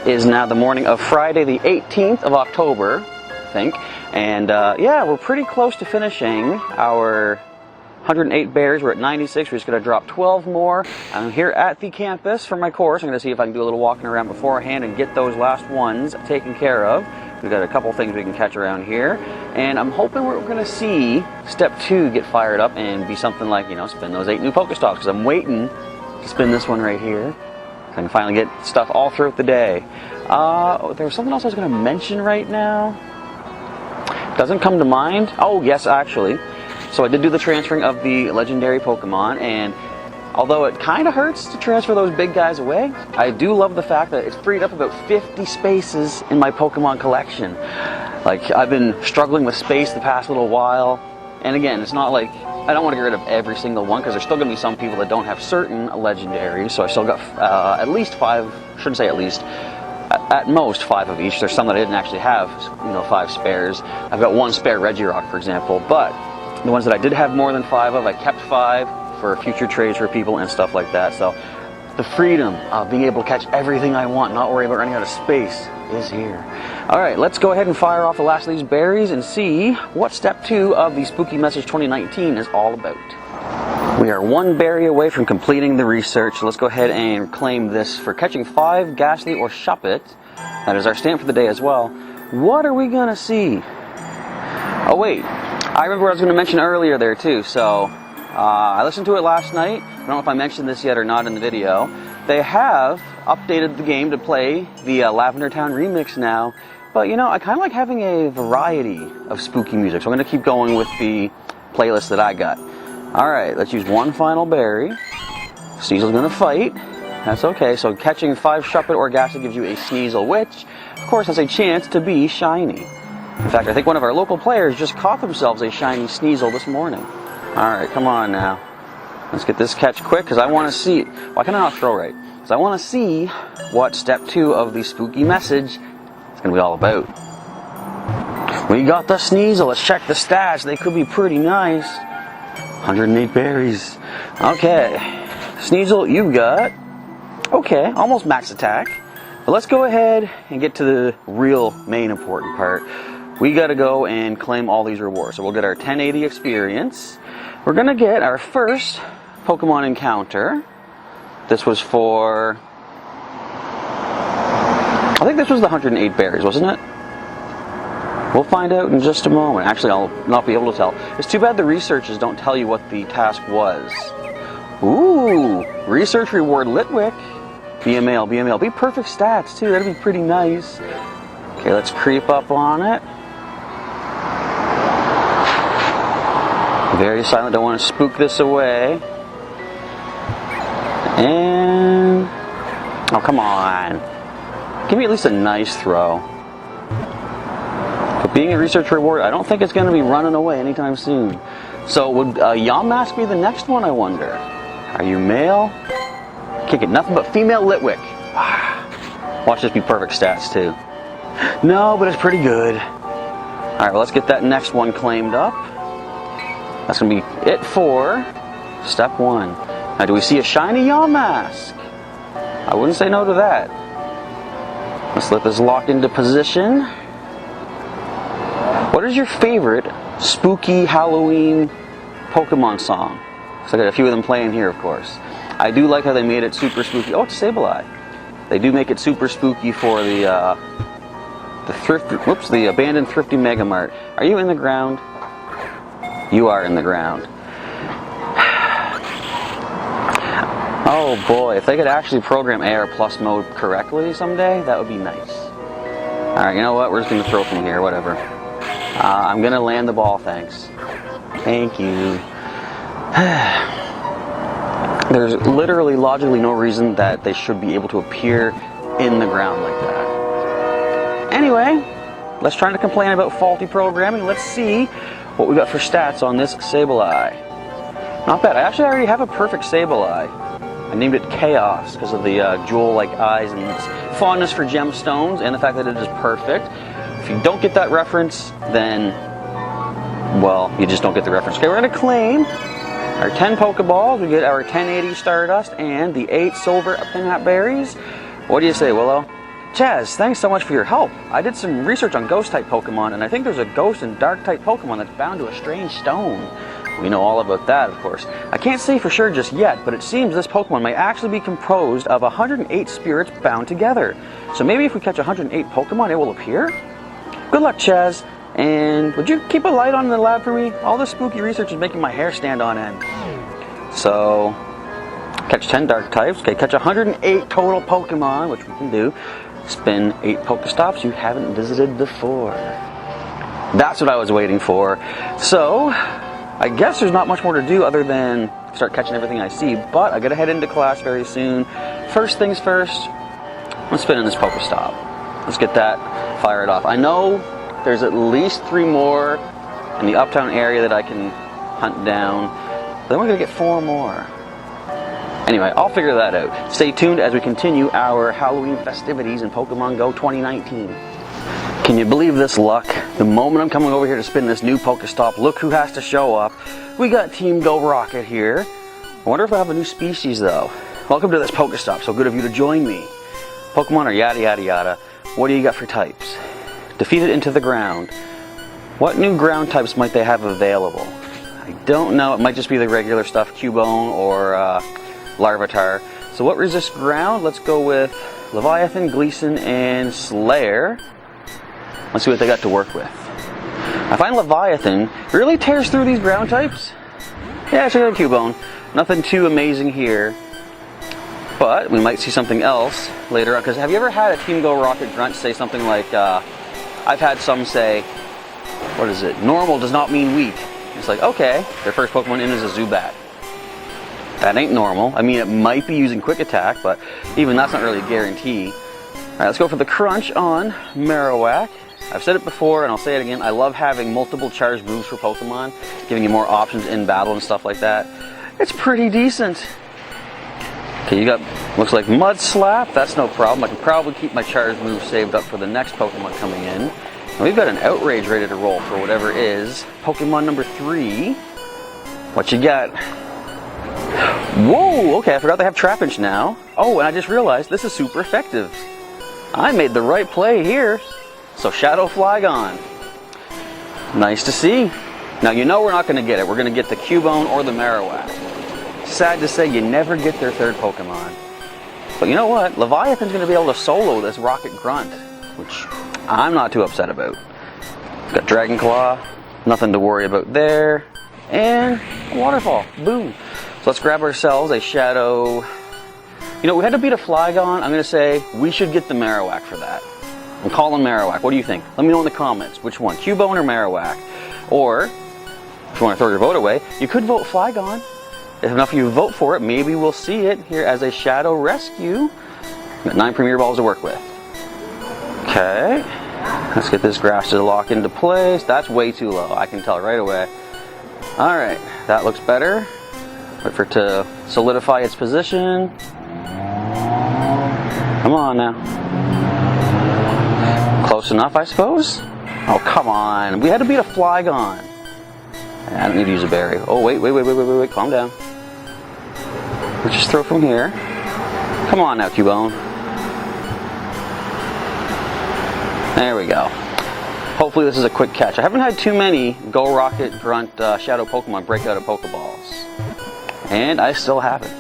is now the morning of Friday the 18th of October, I think. And yeah, we're pretty close to finishing our 108 berries. We're at 96. We're just going to drop 12 more. I'm here at the campus for my course. I'm going to see if I can do a little walking around beforehand and get those last ones taken care of. We've got a couple things we can catch around here. And I'm hoping we're going to see step 2 get fired up and be something like, you know, spin those 8 new Pokestops, because I'm waiting to spin this one right here. I can finally get stuff all throughout the day. There was something else I was going to mention right now. Doesn't come to mind. Oh, yes, actually. So I did do the transferring of the legendary Pokemon, and although it kind of hurts to transfer those big guys away, I do love the fact that it's freed up about 50 spaces in my Pokemon collection. Like, I've been struggling with space the past little while, and again, it's not like I don't want to get rid of every single one, because there's still going to be some people that don't have certain legendaries, so I still got at least 5, shouldn't say at least, at most 5 of each. There's some that I didn't actually have, you know, 5 spares. I've got 1 spare Regirock, for example, but the ones that I did have more than 5 of, I kept 5 for future trades for people and stuff like that. So the freedom of being able to catch everything I want, not worry about running out of space, is here. Alright, let's go ahead and fire off the last of these berries and see what step 2 of the Spooky Message 2019 is all about. We are 1 berry away from completing the research. Let's go ahead and claim this for catching 5 Ghastly or Shuppet. That is our stamp for the day as well. What are we going to see? Oh wait, I remember what I was going to mention earlier there too. So I listened to it last night. I don't know if I mentioned this yet or not in the video. They have updated the game to play the Lavender Town remix now. But you know, I kind of like having a variety of spooky music. So I'm going to keep going with the playlist that I got. Alright, let's use 1 final berry. Sneasel's going to fight. That's okay. So catching 5 Shuppet or Ghastly gives you a Sneasel, which of course has a chance to be shiny. In fact, I think one of our local players just caught themselves a shiny Sneasel this morning. Alright, come on now. Let's get this catch quick, because I want to see... Why can I not throw right? Because I want to see what step 2 of the Spooky Message is going to be all about. We got the Sneasel. Let's check the stats. They could be pretty nice. 108 berries. Okay. Sneasel, you've got... Okay, almost max attack. But let's go ahead and get to the real main important part. We got to go and claim all these rewards. So we'll get our 1080 experience. We're going to get our first Pokemon encounter. This was for... I think this was the 108 berries, wasn't it? We'll find out in just a moment. Actually, I'll not be able to tell. It's too bad the researchers don't tell you what the task was. Ooh, research reward Litwick. Be a male, be a male. Be perfect stats, too. That'd be pretty nice. Okay, let's creep up on it. Very silent, don't want to spook this away. And... oh, come on. Give me at least a nice throw. But being a research reward, I don't think it's going to be running away anytime soon. So would Yamask be the next one, I wonder? Are you male? Can't get nothing but female Litwick. Watch this be perfect stats, too. No, but it's pretty good. Alright, well, let's get that next one claimed up. That's going to be it for step 1. Now, do we see a shiny Yamask? I wouldn't say no to that. Let's let this lock into position. What is your favorite spooky Halloween Pokemon song? So I got a few of them playing here, of course. I do like how they made it super spooky. Oh, it's a Sableye. They do make it super spooky for the abandoned Thrifty Mega Mart. Are you in the ground? You are in the ground. Oh boy, if they could actually program AR Plus mode correctly someday, that would be nice. Alright, you know what? We're just going to throw from here, whatever. I'm going to land the ball, thanks. Thank you. There's literally, logically no reason that they should be able to appear in the ground like that. Anyway, let's try to complain about faulty programming. Let's see what we got for stats on this Sableye. Not bad. I actually already have a perfect Sableye. I named it Chaos because of the jewel-like eyes and its fondness for gemstones and the fact that it is perfect. If you don't get that reference, then, well, you just don't get the reference. Okay, we're going to claim our 10 Pokeballs. We get our 1080 Stardust and the 8 Silver Pinhat Berries. What do you say, Willow? Chaz, thanks so much for your help. I did some research on ghost-type Pokemon, and I think there's a ghost and dark-type Pokemon that's bound to a strange stone. We know all about that, of course. I can't say for sure just yet, but it seems this Pokemon may actually be composed of 108 spirits bound together. So maybe if we catch 108 Pokemon, it will appear? Good luck, Chaz. And would you keep a light on in the lab for me? All this spooky research is making my hair stand on end. So, catch 10 dark types. Okay, catch 108 total Pokemon, which we can do. Spin 8 Pokestops you haven't visited before. That's what I was waiting for. So, I guess there's not much more to do other than start catching everything I see, but I gotta head into class very soon. First things first, let's spin in this Pokestop. Let's get that fired off. I know there's at least 3 more in the uptown area that I can hunt down. Then we're gonna get 4 more. Anyway, I'll figure that out. Stay tuned as we continue our Halloween festivities in Pokemon GO 2019. Can you believe this luck? The moment I'm coming over here to spin this new Pokestop, look who has to show up. We got Team Go Rocket here. I wonder if I have a new species though. Welcome to this Pokestop, so good of you to join me. Pokemon are yada yada yada. What do you got for types? Defeat it into the ground. What new ground types might they have available? I don't know, it might just be the regular stuff, Cubone or Larvitar. So what resists ground? Let's go with Leviathan, Gleason, and Slayer. Let's see what they got to work with. I find Leviathan really tears through these ground types. Yeah, check out Cubone. Nothing too amazing here. But we might see something else later on. Because have you ever had a Team Go Rocket grunt say something like, I've had some say, what is it? Normal does not mean weak. It's like, okay, their first Pokemon in is a Zubat. That ain't normal. I mean, it might be using Quick Attack, but even that's not really a guarantee. Alright, let's go for the Crunch on Marowak. I've said it before, and I'll say it again, I love having multiple charged moves for Pokemon, giving you more options in battle and stuff like that. It's pretty decent. Okay, you got, looks like Mud Slap, that's no problem. I can probably keep my charged move saved up for the next Pokemon coming in. And we've got an Outrage ready to roll for whatever it is. Pokemon number 3. What you got? Whoa, okay, I forgot they have Trapinch now. Oh, and I just realized this is super effective. I made the right play here. So Shadow Flygon. Nice to see. Now you know we're not going to get it. We're going to get the Cubone or the Marowak. Sad to say you never get their third Pokemon. But you know what? Leviathan's going to be able to solo this Rocket Grunt, which I'm not too upset about. Got Dragon Claw. Nothing to worry about there. And a Waterfall. Boom. So let's grab ourselves a Shadow. You know, we had to beat a Flygon. I'm going to say we should get the Marowak for that. I'm calling Marowak. What do you think? Let me know in the comments. Which one? Cubone or Marowak? Or, if you want to throw your vote away, you could vote Flygon. If enough of you vote for it, maybe we'll see it here as a Shadow Rescue. Got 9 Premier Balls to work with. Okay. Let's get this grass to lock into place. That's way too low. I can tell right away. Alright. That looks better. Wait for it to solidify its position. Come on now. Close enough, I suppose? Oh, come on. We had to beat a Flygon. I don't need to use a berry. Oh, wait. Calm down. Let's just throw from here. Come on now, Cubone. There we go. Hopefully this is a quick catch. I haven't had too many Go Rocket Grunt Shadow Pokemon break out of Pokeballs. And I still haven't.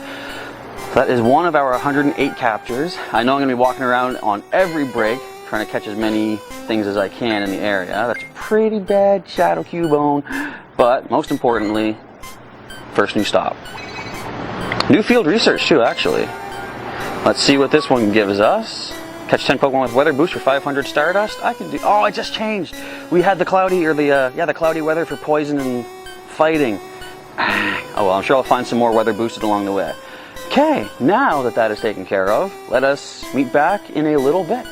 That is one of our 108 captures. I know I'm going to be walking around on every break trying to catch as many things as I can in the area. That's pretty bad, Shadow Cubone. But most importantly, first new stop. New field research too, actually. Let's see what this one gives us. Catch 10 Pokemon with Weather Boost for 500 Stardust. I can do. Oh, it just changed. We had the cloudy or the cloudy weather for poison and fighting. Oh well, I'm sure I'll find some more weather boosted along the way. Okay, now that that is taken care of, let us meet back in a little bit.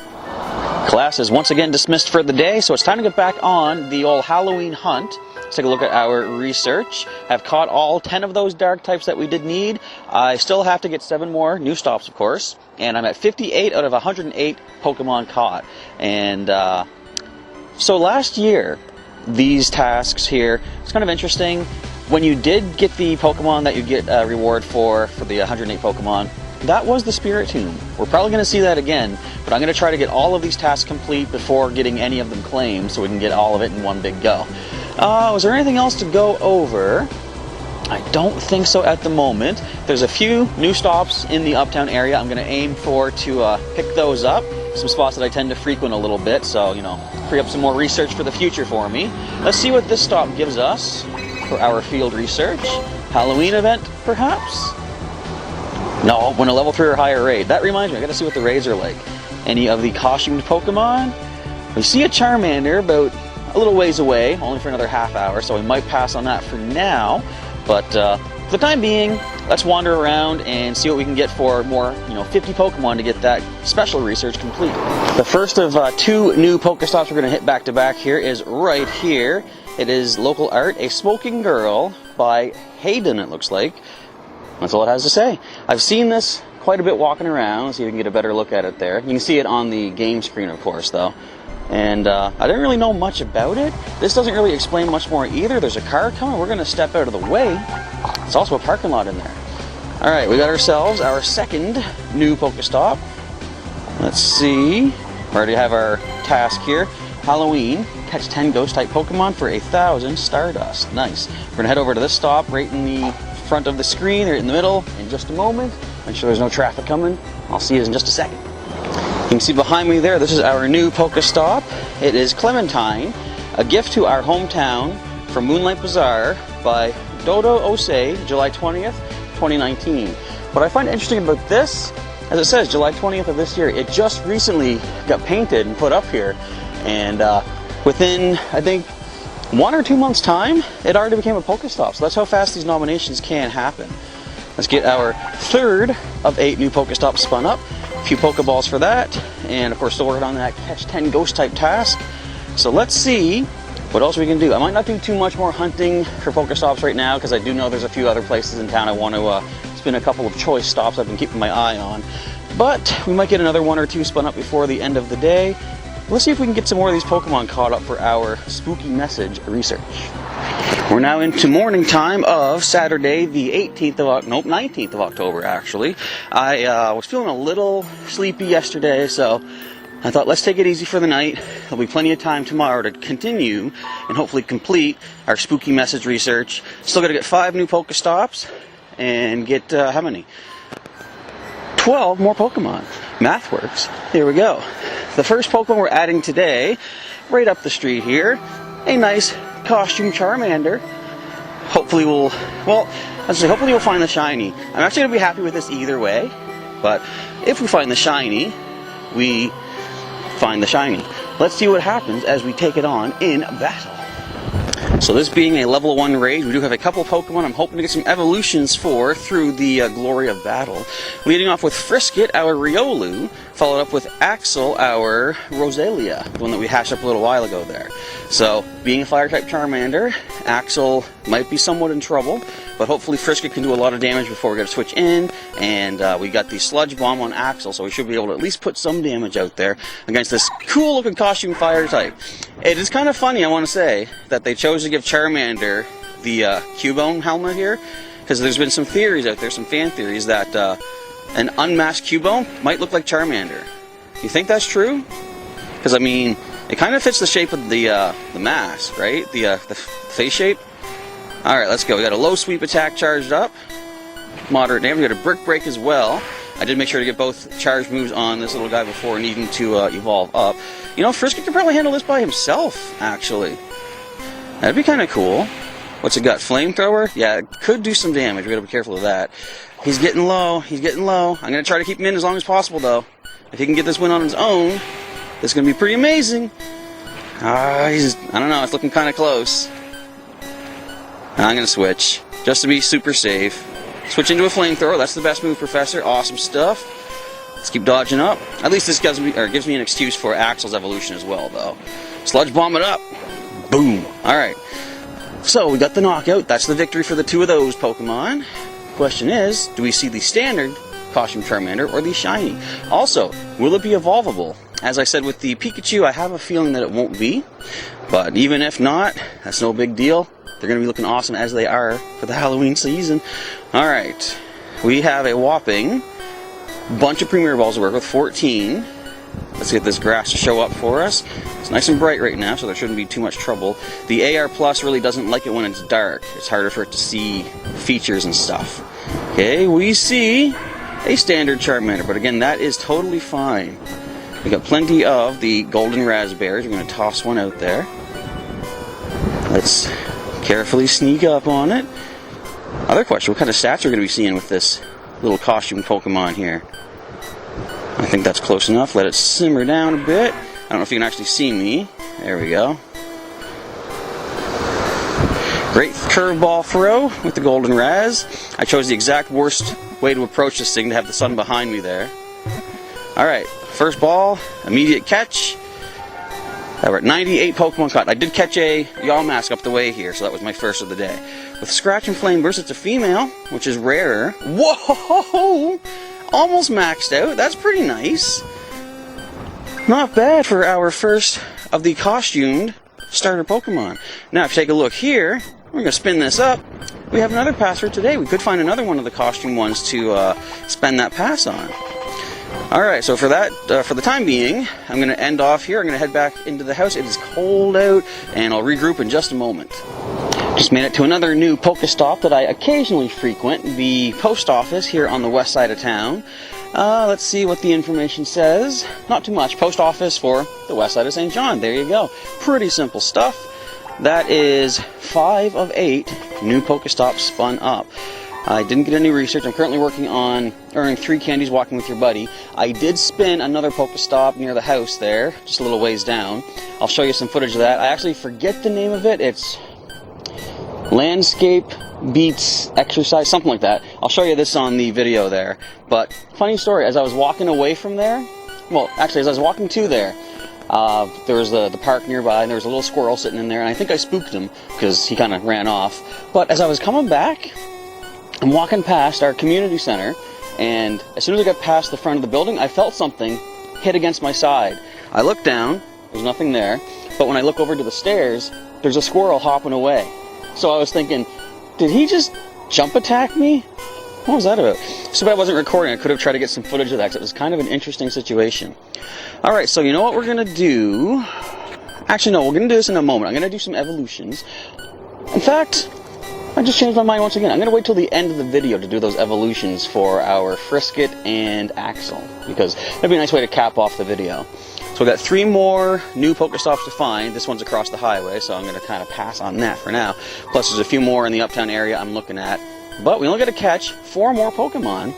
Class is once again dismissed for the day, so it's time to get back on the old Halloween hunt. Let's take a look at our research. I've caught all 10 of those dark types that we did need. I still have to get 7 more new stops, of course, and I'm at 58 out of 108 Pokemon caught. And so last year, these tasks here, it's kind of interesting. When you did get the Pokemon that you get a reward for the 108 Pokemon, that was the Spiritomb. We're probably going to see that again, but I'm going to try to get all of these tasks complete before getting any of them claimed so we can get all of it in one big go. Was there anything else to go over? I don't think so at the moment. There's a few new stops in the Uptown area I'm going to aim for to pick those up. Some spots that I tend to frequent a little bit, so, you know, free up some more research for the future for me. Let's see what this stop gives us for our field research. Halloween event, perhaps? No, win a level 3 or higher raid. That reminds me, I gotta see what the raids are like. Any of the costumed Pokemon? We see a Charmander about a little ways away, only for another half hour, so we might pass on that for now. But for the time being, let's wander around and see what we can get for more, 50 Pokemon to get that special research complete. The first of 2 new Pokestops we're going to hit back to back here is right here. It is local art, A Smoking Girl by Hayden, it looks like. That's all it has to say. I've seen this quite a bit walking around. Let's see if we can get a better look at it there. You can see it on the game screen, of course, though. And I didn't really know much about it. This doesn't really explain much more either. There's a car coming. We're going to step out of the way. There's also a parking lot in there. All right, we got ourselves our second new Pokestop. Let's see. We already have our task here. Halloween. Catch 10 ghost-type Pokemon for 1,000 Stardust. Nice. We're going to head over to this stop right in the front of the screen, right in the middle, in just a moment. Make sure there's no traffic coming. I'll see you in just a second. You can see behind me there, this is our new Pokestop. It is Clementine, a gift to our hometown from Moonlight Bazaar by Dodo Osei, July 20th, 2019. What I find interesting about this, as it says, July 20th of this year, it just recently got painted and put up here. And within, I think, 1 or 2 months' time, it already became a Pokestop. So that's how fast these nominations can happen. Let's get our third of 8 new Pokestops spun up. A few Pokeballs for that. And of course, still working on that catch 10 ghost type task. So let's see what else we can do. I might not do too much more hunting for Pokestops right now because I do know there's a few other places in town I want to spin a couple of choice stops I've been keeping my eye on. But we might get another 1 or 2 spun up before the end of the day. Let's see if we can get some more of these Pokemon caught up for our spooky message research. We're now into morning time of Saturday, the 19th of October, actually. I was feeling a little sleepy yesterday, so I thought let's take it easy for the night. There'll be plenty of time tomorrow to continue and hopefully complete our spooky message research. Still got to get 5 new Pokestops and get, how many? 12 more Pokemon. Math works. Here we go. The first Pokemon we're adding today, right up the street here, a nice costume Charmander. Hopefully we'll find the shiny. I'm actually going to be happy with this either way, but if we find the shiny, we find the shiny. Let's see what happens as we take it on in battle. So this being a level 1 raid, we do have a couple Pokemon I'm hoping to get some evolutions for through the glory of battle. Leading off with Frisket, our Riolu, followed up with Axel, our Roselia, the one that we hashed up a little while ago there. So, being a Fire-type Charmander, Axel might be somewhat in trouble, but hopefully Frisket can do a lot of damage before we get to switch in, and we got the Sludge Bomb on Axel, so we should be able to at least put some damage out there against this cool-looking costume Fire-type. It is kind of funny, I want to say, that they chose to give Charmander the Cubone helmet here, because there's been some theories out there, some fan theories, that an unmasked Cubone might look like Charmander. You think that's true? Because, I mean, it kind of fits the shape of the mask, right? The face shape. Alright, let's go. We got a low sweep attack charged up. Moderate damage. We got a Brick Break as well. I did make sure to get both charge moves on this little guy before needing to evolve up. You know, Frisket could probably handle this by himself, actually. That'd be kind of cool. What's it got? Flamethrower? Yeah, it could do some damage. We gotta be careful of that. He's getting low. He's getting low. I'm gonna try to keep him in as long as possible, though. If he can get this win on his own, this is gonna be pretty amazing. I don't know. It's looking kind of close. I'm gonna switch just to be super safe. Switch into a Flamethrower. That's the best move, Professor. Awesome stuff. Let's keep dodging up. At least this gives me an excuse for Axel's evolution as well, though. Sludge Bomb it up. Boom. Alright. So, we got the knockout. That's the victory for the 2 of those Pokemon. Question is, do we see the standard costume Charmander or the shiny? Also, will it be evolvable? As I said with the Pikachu, I have a feeling that it won't be. But even if not, that's no big deal. They're going to be looking awesome as they are for the Halloween season. Alright. We have a whopping Bunch of Premier Balls to work with, 14. Let's get this grass to show up for us. It's nice and bright right now, so there shouldn't be too much trouble. The AR Plus really doesn't like it when it's dark. It's harder for it to see features and stuff. Okay, we see a standard Charmander, but again, that is totally fine. We got plenty of the golden raspberries. We're going to toss one out there. Let's carefully sneak up on it. Other question, what kind of stats are we going to be seeing with this little costume Pokemon here? I think that's close enough. Let it simmer down a bit. I don't know if you can actually see me. There we go. Great curveball throw with the golden raz. I chose the exact worst way to approach this thing to have the sun behind me there. Alright, first ball, immediate catch. We're at 98 Pokemon caught. I did catch a Yawmask up the way here, so that was my first of the day. With Scratch and Flame Burst, it's a female, which is rarer. Whoa! Almost maxed out. That's pretty nice. Not bad for our first of the costumed starter Pokemon. Now, if you take a look here, we're going to spin this up. We have another pass for today. We could find another one of the costume ones to spend that pass on. Alright, so for that, for the time being, I'm going to end off here. I'm going to head back into the house. It is cold out, and I'll regroup in just a moment. Just made it to another new Pokestop that I occasionally frequent, the post office here on the west side of town. Let's see what the information says. Not too much. Post office for the west side of St. John. There you go. Pretty simple stuff. That is 5 of 8 new Pokestops spun up. I didn't get any research. I'm currently working on earning 3 candies walking with your buddy. I did spin another Pokestop near the house there, just a little ways down. I'll show you some footage of that. I actually forget the name of it. It's Landscape Beats Exercise, something like that. I'll show you this on the video there. But funny story, as I was walking away from there, well, actually as I was walking to there, there was the park nearby, and there was a little squirrel sitting in there, and I think I spooked him because he kind of ran off. But as I was coming back, I'm walking past our community center, and as soon as I got past the front of the building, I felt something hit against my side. I looked down, there's nothing there, but when I look over to the stairs, there's a squirrel hopping away. So I was thinking, did he just jump attack me? What was that about? So bad I wasn't recording. I could have tried to get some footage of that because it was kind of an interesting situation. Alright, so you know what we're going to do? Actually, no, we're going to do this in a moment. I'm going to do some evolutions. In fact, I just changed my mind once again. I'm going to wait till the end of the video to do those evolutions for our Frisket and Axel, because that'd be a nice way to cap off the video. So we've got 3 more new Pokestops to find. This one's across the highway, so I'm going to kind of pass on that for now. Plus there's a few more in the Uptown area I'm looking at. But we only got to catch 4 more Pokemon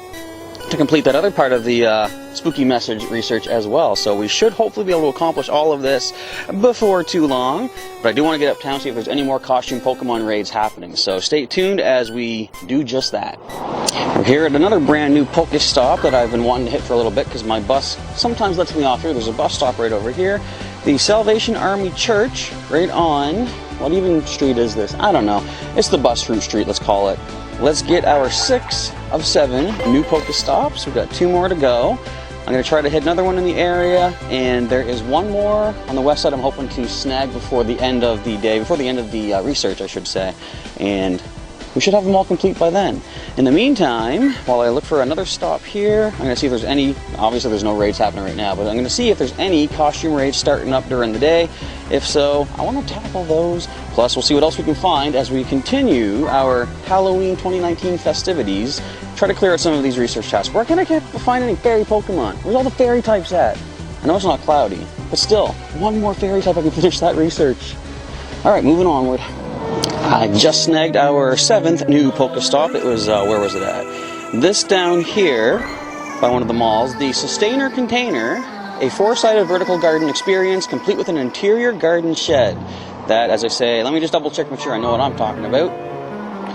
to complete that other part of the spooky message research as well. So we should hopefully be able to accomplish all of this before too long. But I do want to get uptown, see if there's any more costume Pokemon raids happening. So stay tuned as we do just that. We're here at another brand new Pokestop that I've been wanting to hit for a little bit because my bus sometimes lets me off here. There's a bus stop right over here. The Salvation Army Church right on, what even street is this? I don't know. It's the bus route street, let's call it. Let's get our 6 of 7 new Pokestops. We've got 2 more to go. I'm going to try to hit another one in the area, and there is 1 more on the west side I'm hoping to snag before the end of the day, before the end of the research, I should say. And we should have them all complete by then. In the meantime, while I look for another stop here, I'm going to see if there's any, obviously there's no raids happening right now, but I'm going to see if there's any costume raids starting up during the day. If so, I want to tackle those. Plus, we'll see what else we can find as we continue our Halloween 2019 festivities. Try to clear out some of these research tasks. Where can I find any fairy Pokemon? Where's all the fairy types at? I know it's not cloudy, but still, 1 more fairy type I can finish that research. Alright, moving onward. I just snagged our 7th new Pokestop. It was, where was it at? This down here, by one of the malls, the Sustainer Container, a 4-sided vertical garden experience, complete with an interior garden shed. That, as I say, let me just double check, make sure I know what I'm talking about.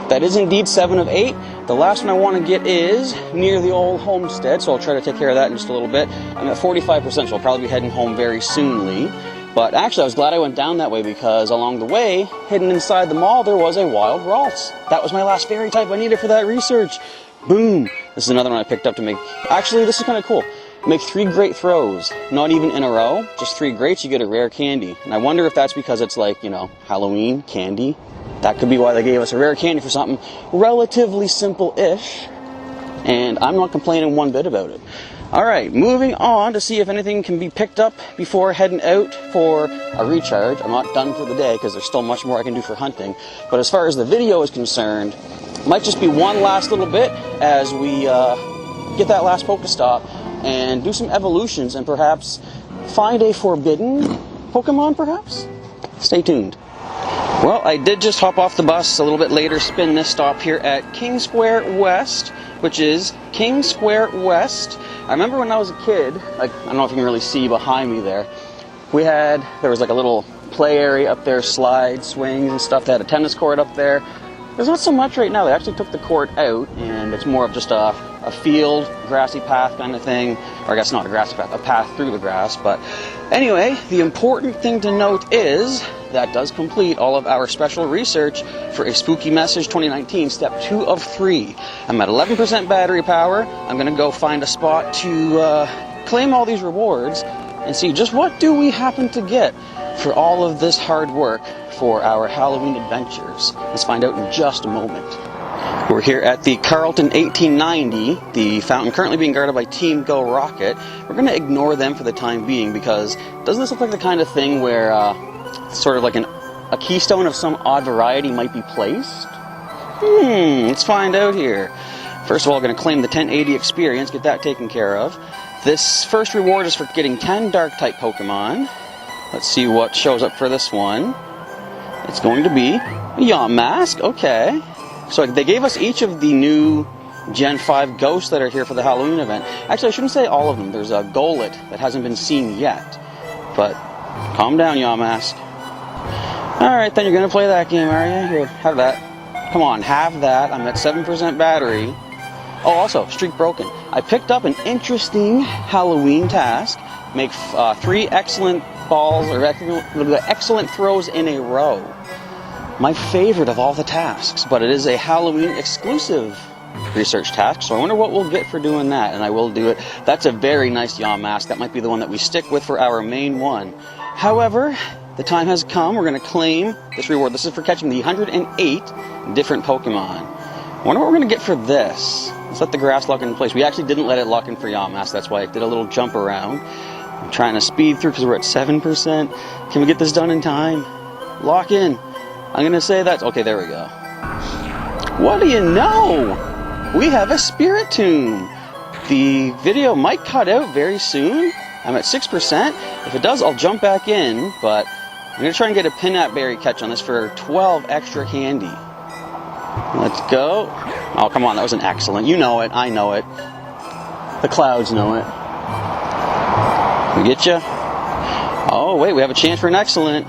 That is indeed 7 of 8. The last one I want to get is near the old homestead, so I'll try to take care of that in just a little bit. I'm at 45%, so I'll probably be heading home very soonly. But actually, I was glad I went down that way because along the way, hidden inside the mall, there was a wild Ralts. That was my last fairy type I needed for that research. Boom! This is another one I picked up to make... Actually, this is kind of cool. Make 3 great throws, not even in a row, just 3 greats, you get a rare candy. And I wonder if that's because it's like, you know, Halloween candy. That could be why they gave us a rare candy for something relatively simple-ish. and I'm not complaining one bit about it. Alright, moving on to see if anything can be picked up before heading out for a recharge. I'm not done for the day because there's still much more I can do for hunting. But as far as the video is concerned, might just be one last little bit as we get that last Pokestop and do some evolutions and perhaps find a forbidden Pokemon, perhaps? Stay tuned. Well, I did just hop off the bus a little bit later, spin this stop here at King Square West, which is King Square West. I remember when I was a kid, I don't know if you can really see behind me there, there was like a little play area up there, slides, swings and stuff. They had a tennis court up there. There's not so much right now. They actually took the court out, and it's more of just a field, grassy path kind of thing. Or I guess not a grassy path, a path through the grass. But anyway, the important thing to note is that does complete all of our special research for a Spooky Message 2019, step 2 of 3. I'm at 11% battery power. I'm going to go find a spot to claim all these rewards and see just what do we happen to get for all of this hard work for our Halloween adventures. Let's find out in just a moment. We're here at the Carlton 1890, the fountain currently being guarded by Team Go Rocket. We're going to ignore them for the time being because doesn't this look like the kind of thing where sort of like a keystone of some odd variety might be placed? Let's find out here. First of all, going to claim the 1080 experience, get that taken care of. This first reward is for getting 10 Dark-type Pokemon. Let's see what shows up for this one. It's going to be a Yamask, okay. So they gave us each of the new Gen 5 ghosts that are here for the Halloween event. Actually, I shouldn't say all of them. There's a Golett that hasn't been seen yet. But calm down, Yamask. Alright, then you're going to play that game, are you? Here, have that. Come on, have that. I'm at 7% battery. Oh, also, streak broken. I picked up an interesting Halloween task. Make 3 excellent balls, or excellent throws in a row. My favorite of all the tasks, but it is a Halloween exclusive research task, so I wonder what we'll get for doing that, and I will do it. That's a very nice Yamask. That might be the one that we stick with for our main one. However, the time has come. We're going to claim this reward. This is for catching the 108 different Pokemon. I wonder what we're going to get for this. Let's let the grass lock in place. We actually didn't let it lock in for Yamask. That's why I did a little jump around. I'm trying to speed through because we're at 7%. Can we get this done in time? Lock in. I'm going to say that's... Okay, there we go. What do you know? We have a Spiritomb. The video might cut out very soon. I'm at 6%. If it does, I'll jump back in, but I'm going to try and get a Pinap Berry catch on this for 12 extra candy. Let's go. Oh, come on, that was an excellent. You know it, I know it. The clouds know it. We get you? Oh, wait, we have a chance for an excellent.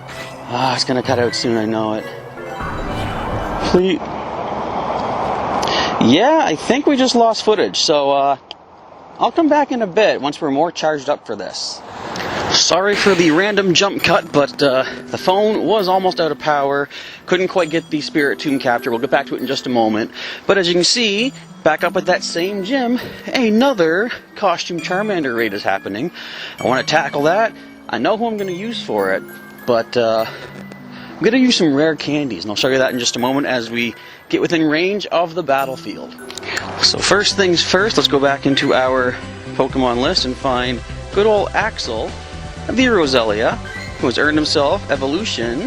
Ah, it's going to cut out soon, I know it. Please. Yeah, I think we just lost footage, so I'll come back in a bit once we're more charged up for this. Sorry for the random jump cut, but the phone was almost out of power. Couldn't quite get the Spiritomb capture. We'll get back to it in just a moment. But as you can see, back up at that same gym, another costume Charmander raid is happening. I want to tackle that. I know who I'm going to use for it, but I'm going to use some rare candies, and I'll show you that in just a moment as we get within range of the battlefield. So first things first, let's go back into our Pokemon list and find good old Axel, the Roselia, who has earned himself evolution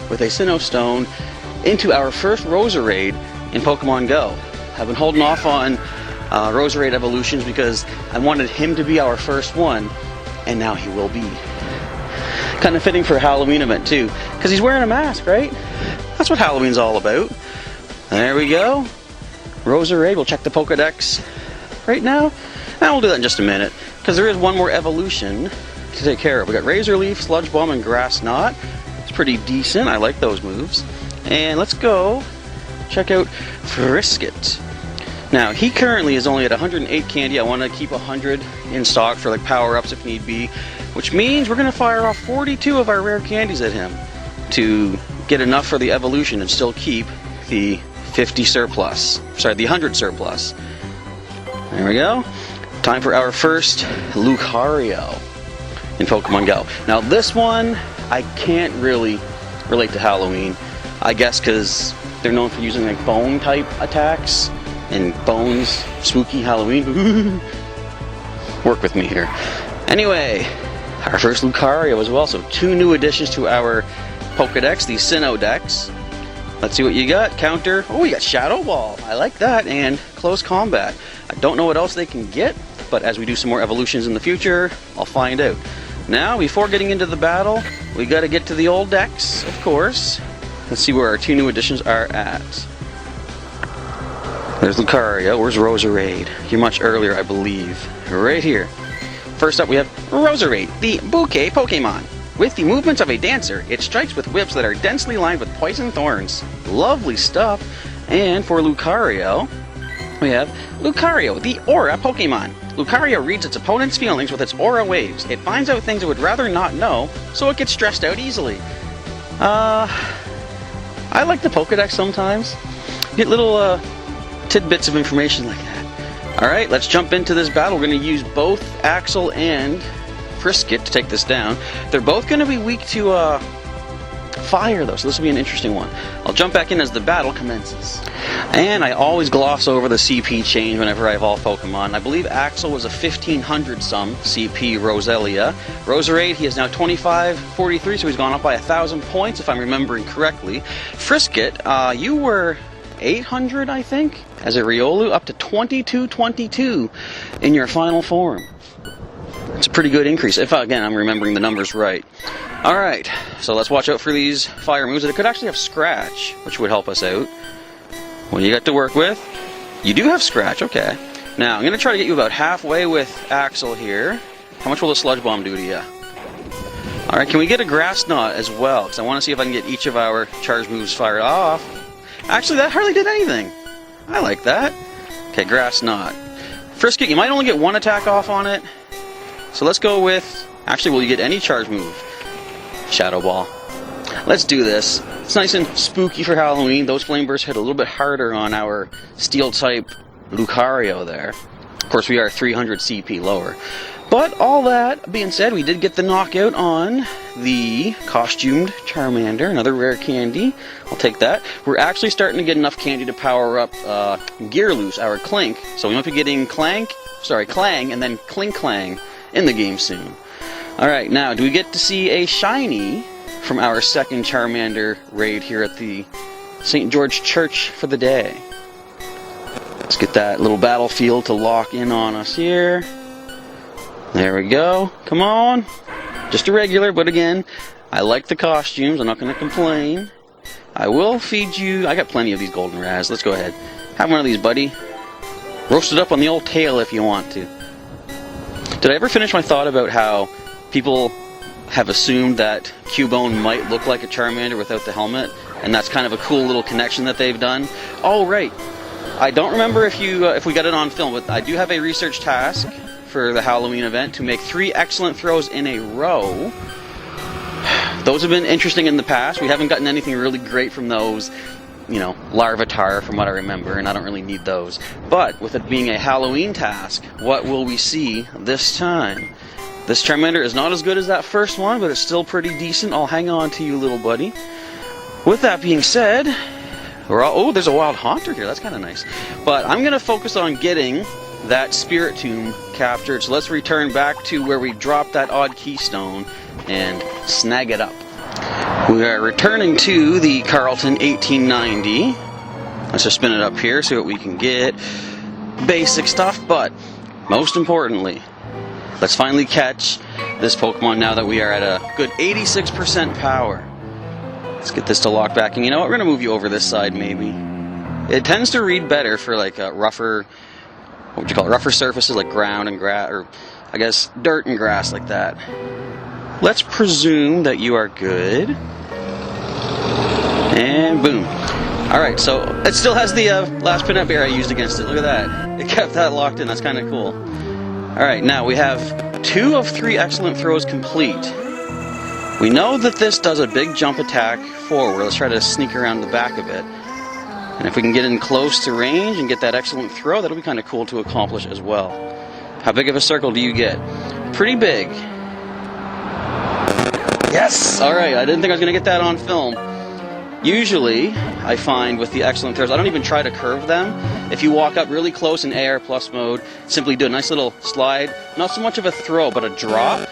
with a Sinnoh Stone into our first Roserade in Pokemon GO. I've been holding off on Roserade evolutions because I wanted him to be our first one, and now he will be. Kind of fitting for a Halloween event too, because he's wearing a mask, right? That's what Halloween's all about. There we go. Roserade, we'll check the Pokedex right now. And we'll do that in just a minute, because there is one more evolution to take care of. We got Razor Leaf, Sludge Bomb, and Grass Knot. It's pretty decent. I like those moves. And let's go check out Frisket. Now, he currently is only at 108 candy. I want to keep 100 in stock for like power-ups if need be, which means we're going to fire off 42 of our rare candies at him to get enough for the evolution and still keep the 50 surplus. Sorry, the 100 surplus. There we go. Time for our first Lucario in Pokemon GO. Now this one, I can't really relate to Halloween. I guess because they're known for using like bone type attacks. and bones, spooky Halloween. Work with me here. Anyway, our first Lucario as well, so 2 new additions to our Pokedex, the Sinnoh Dex. Let's see what you got. Counter. Oh, you got Shadow Ball. I like that. And Close Combat. I don't know what else they can get, but as we do some more evolutions in the future, I'll find out. Now, before getting into the battle, we got to get to the old decks, of course. Let's see where our 2 new additions are at. There's Lucario. Where's Roserade? You're much earlier, I believe. Right here. First up, we have Roserade, the Bouquet Pokemon. With the movements of a dancer, it strikes with whips that are densely lined with poison thorns. Lovely stuff. And for Lucario, we have Lucario, the Aura Pokemon. Lucario reads its opponent's feelings with its aura waves. It finds out things it would rather not know, so it gets stressed out easily. I like the Pokedex sometimes. Get little tidbits of information like that. Alright, let's jump into this battle. We're going to use both Axel and Frisket to take this down. They're both going to be weak to fire though, so this will be an interesting one. I'll jump back in as the battle commences. And I always gloss over the CP change whenever I evolve Pokemon. I believe Axel was a 1500 some CP Roselia. Roserade, he is now 2543, so he's gone up by 1000 points if I'm remembering correctly. Frisket, you were 800 I think, as a Riolu, up to 2222 in your final form. It's a pretty good increase, if again I'm remembering the numbers right. Alright, so let's watch out for these fire moves. It could actually have Scratch, which would help us out. What do you got to work with? You do have Scratch, okay. Now, I'm going to try to get you about halfway with Axel here. How much will the Sludge Bomb do to you? Alright, can we get a Grass Knot as well? Because I want to see if I can get each of our charge moves fired off. Actually, that hardly did anything. I like that. Okay, Grass Knot. Frisket, you might only get 1 attack off on it. So let's go with... Actually, will you get any charge move? Shadow Ball. Let's do this. It's nice and spooky for Halloween. Those Flame Bursts hit a little bit harder on our Steel-type Lucario there. Of course, we are 300 CP lower. But all that being said, we did get the knockout on the Costumed Charmander, another rare candy. I'll take that. We're actually starting to get enough candy to power up Gearloose, our Clink. So we might be getting Clang, and then Clink Clang in the game soon. Alright, now, do we get to see a shiny from our second Charmander raid here at the St. George Church for the day? Let's get that little battlefield to lock in on us here. There we go. Come on. Just a regular, but again, I like the costumes. I'm not going to complain. I will feed you. I got plenty of these golden Raz. Let's go ahead. Have one of these, buddy. Roast it up on the old tail if you want to. Did I ever finish my thought about how people have assumed that Cubone might look like a Charmander without the helmet, and that's kind of a cool little connection that they've done? Oh, right. I don't remember if we got it on film, but I do have a research task for the Halloween event to make 3 excellent throws in a row. Those have been interesting in the past. We haven't gotten anything really great from those, you know, Larvitar from what I remember, and I don't really need those. But with it being a Halloween task, what will we see this time? This Charmander is not as good as that first one, but it's still pretty decent. I'll hang on to you, little buddy. With that being said, oh, there's a Wild Haunter here. That's kind of nice. But I'm going to focus on getting that Spirit Tomb captured. So let's return back to where we dropped that odd keystone and snag it up. We are returning to the Carlton 1890. Let's just spin it up here, see what we can get. Basic stuff, but most importantly, let's finally catch this Pokemon now that we are at a good 86% power. Let's get this to lock back. And you know what? We're going to move you over this side, maybe. It tends to read better for like a rougher, what would you call it? Rougher surfaces like ground and grass, or I guess dirt and grass like that. Let's presume that you are good. And boom. Alright, so it still has the last peanut berry I used against it. Look at that. It kept that locked in. That's kind of cool. Alright, now we have 2 of 3 excellent throws complete. We know that this does a big jump attack forward. Let's try to sneak around the back of it. And if we can get in close to range and get that excellent throw, that'll be kind of cool to accomplish as well. How big of a circle do you get? Pretty big. Yes! Alright, I didn't think I was going to get that on film. Usually, I find with the excellent throws, I don't even try to curve them. If you walk up really close in AR plus mode, simply do a nice little slide, not so much of a throw, but a drop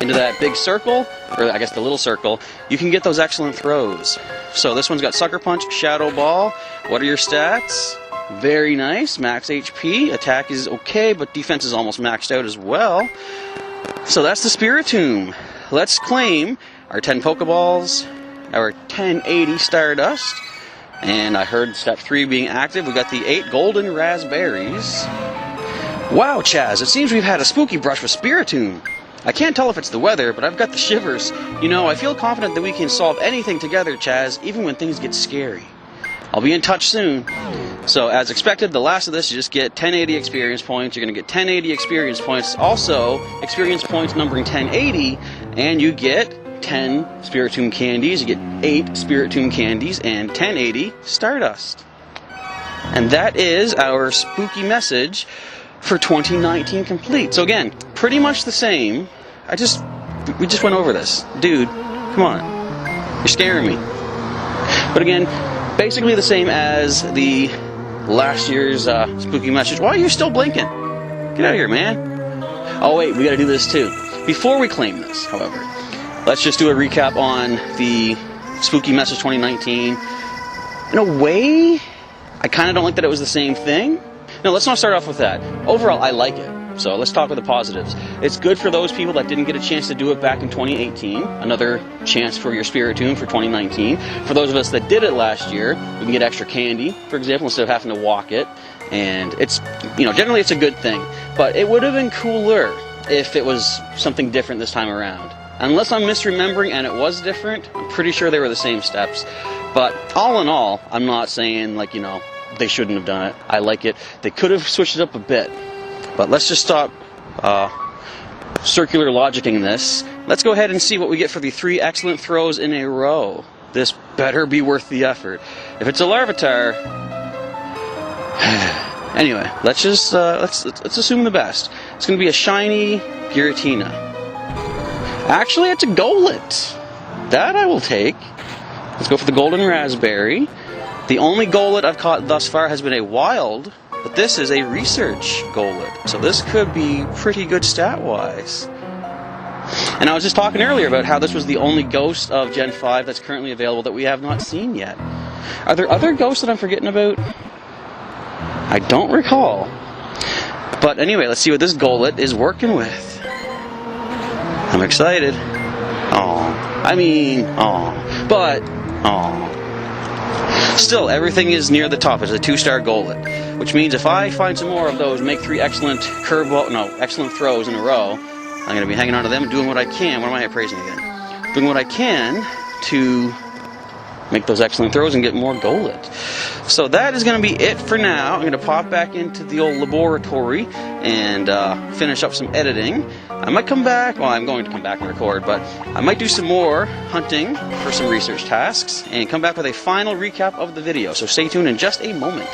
into that big circle, or I guess the little circle, you can get those excellent throws. So this one's got Sucker Punch, Shadow Ball. What are your stats? Very nice, max HP, attack is okay, but defense is almost maxed out as well. So that's the Spiritomb. Let's claim our 10 Pokeballs, our 1080 Stardust, and I heard step 3 being active. We got the 8 Golden Raspberries. Wow, Chaz, it seems we've had a spooky brush with Spiritomb. I can't tell if it's the weather, but I've got the shivers. You know, I feel confident that we can solve anything together, Chaz, even when things get scary. I'll be in touch soon. So, as expected, the last of this, you just get 1080 experience points. You're going to get 1080 experience points. Also, experience points numbering 1080, and you get 10 Spiritomb candies. You get 8 Spiritomb candies and 1080 Stardust. And that is our spooky message for 2019 complete. So again, pretty much the same. We just went over this. Dude, come on. You're scaring me. But again, basically the same as the last year's spooky message. Why are you still blinking? Get out of here, man. Oh wait, we gotta do this too. Before we claim this, however, let's just do a recap on the spooky message 2019. In a way, I kind of don't like that it was the same thing. No, let's not start off with that. Overall, I like it. So let's talk about the positives. It's good for those people that didn't get a chance to do it back in 2018. Another chance for your Spiritomb for 2019. For those of us that did it last year, we can get extra candy, for example, instead of having to walk it. And it's, you know, generally it's a good thing. But it would have been cooler if it was something different this time around. Unless I'm misremembering and it was different, I'm pretty sure they were the same steps. But all in all, I'm not saying, like, you know, they shouldn't have done it. I like it. They could have switched it up a bit. But let's just stop circular logicking this. Let's go ahead and see what we get for the 3 excellent throws in a row. This better be worth the effort. If it's a Larvitar... Anyway, let's just let's assume the best. It's going to be a shiny Giratina. Actually, it's a Golett. That I will take. Let's go for the Golden Raspberry. The only Golett I've caught thus far has been a wild, but this is a research Golett. So this could be pretty good stat-wise. And I was just talking earlier about how this was the only ghost of Gen 5 that's currently available that we have not seen yet. Are there other ghosts that I'm forgetting about? I don't recall. But anyway, let's see what this Golett is working with. I'm excited. Still, everything is near the top. It's a 2-star Golett, which means if I find some more of those, make 3 excellent excellent throws in a row, I'm going to be hanging on to them and doing what I can. What am I praising again? Doing what I can to make those excellent throws and get more Golett. So that is going to be it for now. I'm going to pop back into the old laboratory and finish up some editing. I might come back, well, I'm going to come back and record, but I might do some more hunting for some research tasks and come back with a final recap of the video. So stay tuned in just a moment.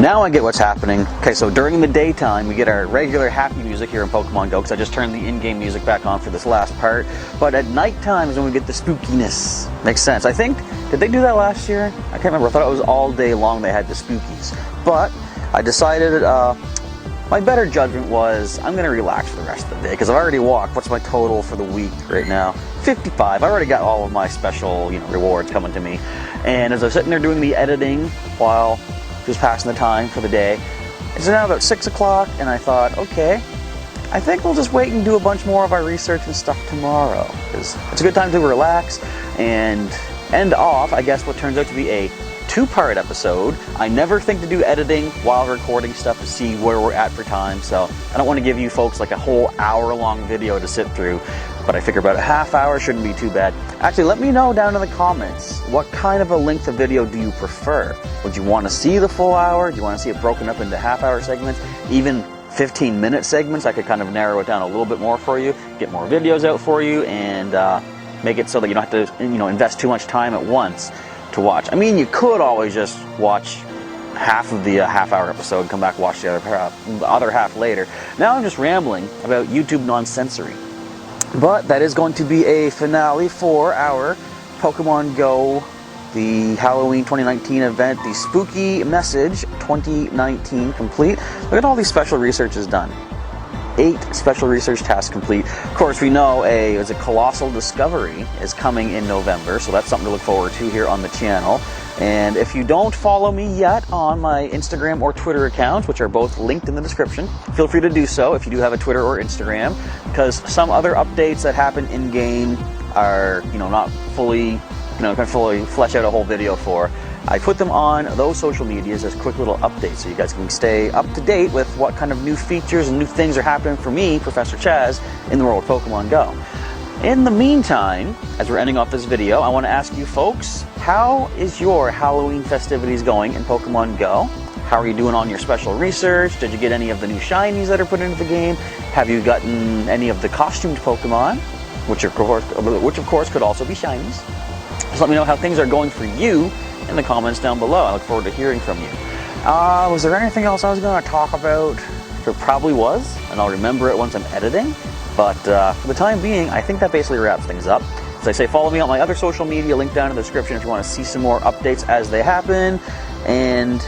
Now I get what's happening. Okay, so during the daytime, we get our regular happy music here in Pokemon GO, because I just turned the in-game music back on for this last part. But at nighttime is when we get the spookiness. Makes sense. I think, did they do that last year? I can't remember. I thought it was all day long they had the spookies. But I decided, my better judgment was, I'm going to relax for the rest of the day, because I've already walked. What's my total for the week right now? 55. I already got all of my special, rewards coming to me. And as I was sitting there doing the editing while just passing the time for the day, it's now about 6 o'clock, and I thought, okay, I think we'll just wait and do a bunch more of our research and stuff tomorrow, because it's a good time to relax and end off, I guess, what turns out to be a 2-part episode. I never think to do editing while recording stuff to see where we're at for time, so I don't want to give you folks like a whole hour-long video to sit through, but I figure about a half hour shouldn't be too bad. Actually, let me know down in the comments, what kind of a length of video do you prefer? Would you want to see the full hour? Do you want to see it broken up into half-hour segments? Even 15-minute segments? I could kind of narrow it down a little bit more for you, get more videos out for you, and make it so that you don't have to invest too much time at once to watch. I mean, you could always just watch half of the half-hour episode and come back and watch the other half later. Now I'm just rambling about YouTube non-sensory. But that is going to be a finale for our Pokemon GO the Halloween 2019 event, the Spooky Message 2019 complete. Look at all these special researches done. 8 special research tasks complete. Of course, we know a colossal discovery is coming in November, so that's something to look forward to here on the channel. And if you don't follow me yet on my Instagram or Twitter accounts, which are both linked in the description, feel free to do so if you do have a Twitter or Instagram, because some other updates that happen in game are, not fully, can fully flesh out a whole video for. I put them on those social medias as quick little updates so you guys can stay up to date with what kind of new features and new things are happening for me, Professor Chaz, in the world of Pokemon Go. In the meantime, as we're ending off this video, I want to ask you folks, how is your Halloween festivities going in Pokemon Go? How are you doing on your special research? Did you get any of the new shinies that are put into the game? Have you gotten any of the costumed Pokemon? Which of course could also be shinies. Just let me know how things are going for you in the comments down below. I look forward to hearing from you. Was there anything else I was going to talk about? There probably was, and I'll remember it once I'm editing. But for the time being, I think that basically wraps things up. As I say, follow me on my other social media, link down in the description if you want to see some more updates as they happen. And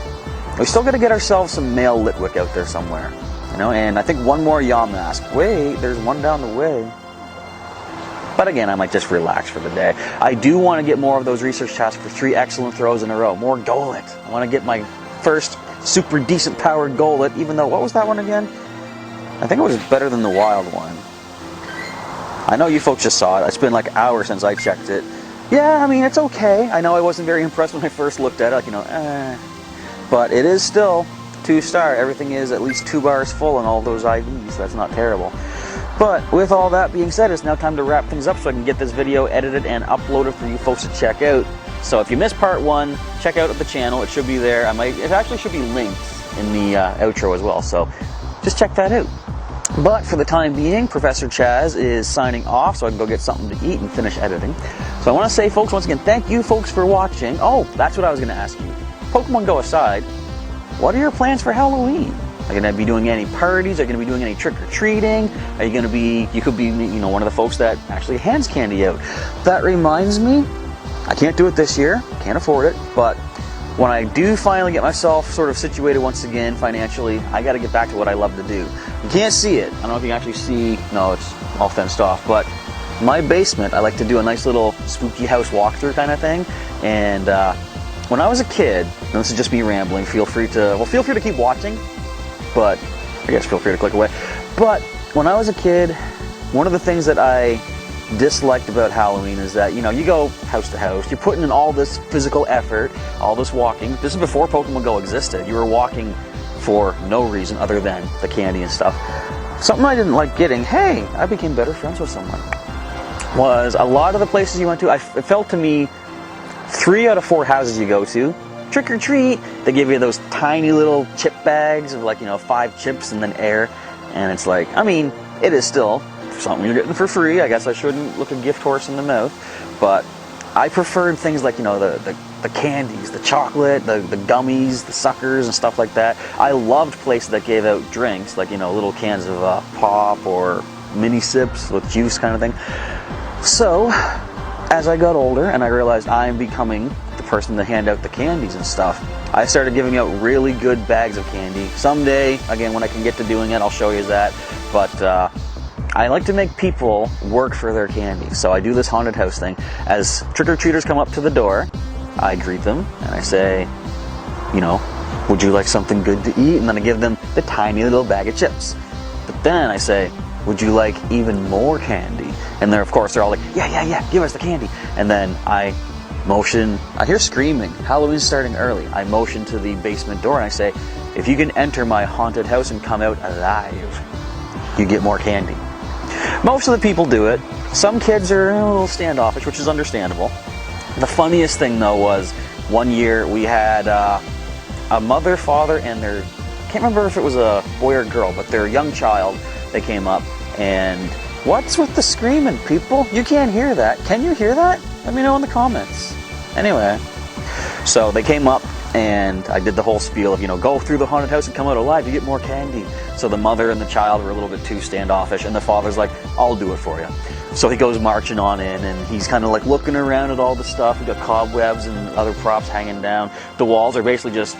we still got to get ourselves some male Litwick out there somewhere. And I think one more Yamask. Wait, there's one down the way. But again, I might just relax for the day. I do want to get more of those research tasks for 3 excellent throws in a row. More Golett. I want to get my first super decent powered Golett, even though, what was that one again? I think it was better than the wild one. I know you folks just saw it. It's been like hours since I checked it. Yeah, I mean, it's okay. I know I wasn't very impressed when I first looked at it, But it is still 2-star. Everything is at least 2 bars full on all those IVs. That's not terrible. But with all that being said, it's now time to wrap things up so I can get this video edited and uploaded for you folks to check out. So if you missed part 1, check out the channel. It should be there. It actually should be linked in the outro as well. So just check that out. But for the time being, Professor Chaz is signing off so I can go get something to eat and finish editing. So I want to say, folks, once again, thank you folks for watching. Oh, that's what I was going to ask you. Pokemon Go aside, what are your plans for Halloween? Are you going to be doing any parties? Are you going to be doing any trick-or-treating? Are you going to be, you could be, one of the folks that actually hands candy out. That reminds me, I can't do it this year, can't afford it, but when I do finally get myself sort of situated once again financially, I got to get back to what I love to do. You can't see it. I don't know if you can actually see, no, it's all fenced off, but my basement, I like to do a nice little spooky house walkthrough kind of thing, and when I was a kid, and this is just me rambling, feel free to keep watching, but I guess feel free to click away. But when I was a kid, one of the things that I disliked about Halloween is that, you go house to house, you're putting in all this physical effort, all this walking. This is before Pokemon Go existed. You were walking for no reason other than the candy and stuff. Something I didn't like getting, hey, I became better friends with someone, was a lot of the places you went to, it felt to me, 3 out of 4 houses you go to, trick or treat, they give you those tiny little chip bags of 5 chips and then air, and it's like, I mean, it is still something you're getting for free. I guess I shouldn't look a gift horse in the mouth, but I preferred things like, the candies, the chocolate, the gummies, the suckers and stuff like that. I loved places that gave out drinks, like, little cans of pop or mini sips with juice kind of thing. So, as I got older and I realized I'm becoming the person to hand out the candies and stuff, I started giving out really good bags of candy. Someday, again, when I can get to doing it, I'll show you that. But I like to make people work for their candy. So I do this haunted house thing. As trick-or-treaters come up to the door, I greet them and I say, would you like something good to eat? And then I give them the tiny little bag of chips. But then I say, would you like even more candy? And of course, they're all like, yeah, give us the candy. And then I motion, I hear screaming, Halloween's starting early. I motion to the basement door and I say, if you can enter my haunted house and come out alive, you get more candy. Most of the people do it. Some kids are a little standoffish, which is understandable. The funniest thing though was, one year we had a mother, father, and their, I can't remember if it was a boy or girl, but their young child, they came up and, what's with the screaming, people? You can't hear that. Can you hear that? Let me know in the comments. Anyway, so they came up And I did the whole spiel of, go through the haunted house and come out alive, you get more candy. So the mother and the child were a little bit too standoffish, and the father's like, I'll do it for you. So he goes marching on in, and he's kind of like looking around at all the stuff. We got cobwebs and other props hanging down. The walls are basically just,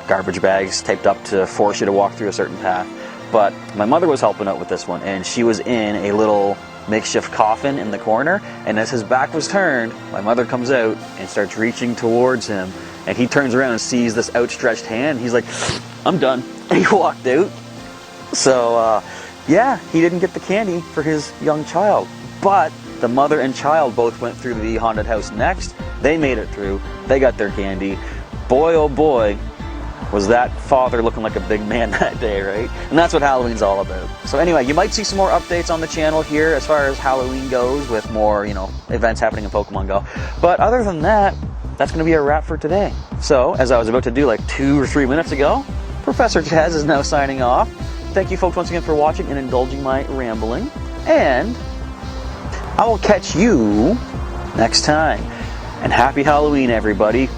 garbage bags taped up to force you to walk through a certain path. But my mother was helping out with this one, and she was in a little makeshift coffin in the corner, and as his back was turned, my mother comes out and starts reaching towards him, and he turns around and sees this outstretched hand. He's like, I'm done. And he walked out. So, yeah, he didn't get the candy for his young child. But the mother and child both went through the haunted house next. They made it through. They got their candy. Boy, oh boy, was that father looking like a big man that day, right? And that's what Halloween's all about. So anyway, you might see some more updates on the channel here as far as Halloween goes, with more, events happening in Pokemon Go. But other than that, that's going to be a wrap for today. So, as I was about to do like 2 or 3 minutes ago, Professor Jazz is now signing off. Thank you folks once again for watching and indulging my rambling. And I will catch you next time. And happy Halloween, everybody.